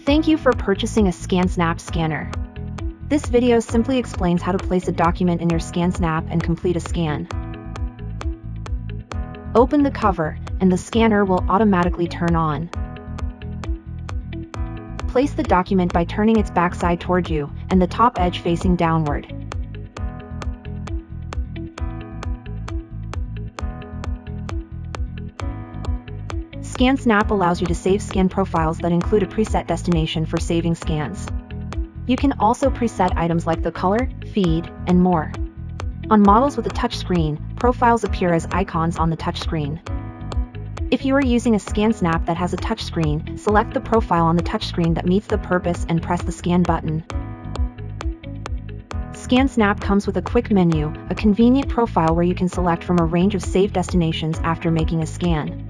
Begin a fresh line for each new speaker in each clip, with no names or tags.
Thank you for purchasing a ScanSnap scanner. This video simply explains how to place a document in your ScanSnap and complete a scan. Open the cover, and the scanner will automatically turn on. Place the document by turning its backside toward you, and the top edge facing downward. ScanSnap allows you to save scan profiles that include a preset destination for saving scans. You can also preset items like the color, feed, and more. On models with a touchscreen, profiles appear as icons on the touchscreen. If you are using a ScanSnap that has a touchscreen, select the profile on the touchscreen that meets the purpose and press the Scan button. ScanSnap comes with a quick menu, a convenient profile where you can select from a range of saved destinations after making a scan.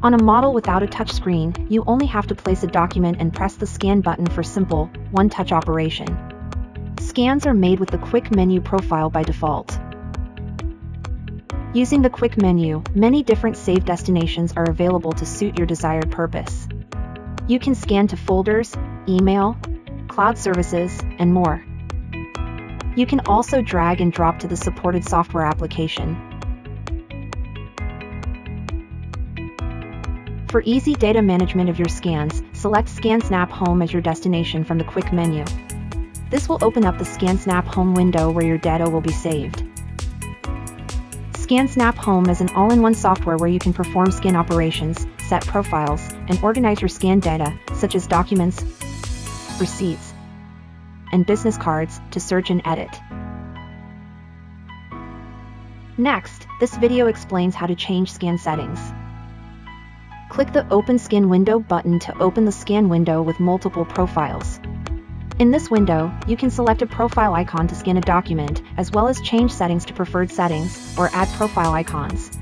On a model without a touchscreen, you only have to place a document and press the Scan button for simple, one-touch operation. Scans are made with the quick menu profile by default. Using the quick menu, many different saved destinations are available to suit your desired purpose. You can scan to folders, email, cloud services, and more. You can also drag and drop to the supported software application. For easy data management of your scans, select ScanSnap Home as your destination from the quick menu. This will open up the ScanSnap Home window where your data will be saved. ScanSnap Home is an all-in-one software where you can perform scan operations, set profiles, and organize your scan data, such as documents, receipts, and business cards, to search and edit. Next, this video explains how to change scan settings. Click the Open Scan Window button to open the scan window with multiple profiles. In this window, you can select a profile icon to scan a document, as well as change settings to preferred settings, or add profile icons.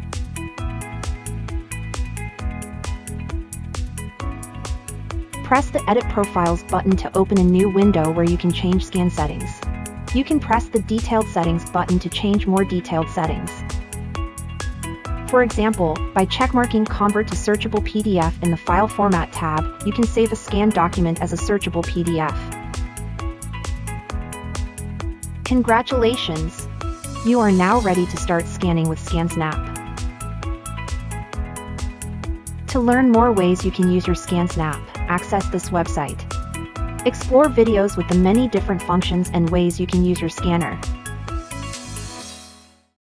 Press the Edit Profiles button to open a new window where you can change scan settings. You can press the Detailed Settings button to change more detailed settings. For example, by checkmarking Convert to Searchable PDF in the File Format tab, you can save a scanned document as a searchable PDF. Congratulations! You are now ready to start scanning with ScanSnap. To learn more ways you can use your ScanSnap, access this website. Explore videos with the many different functions and ways you can use your scanner.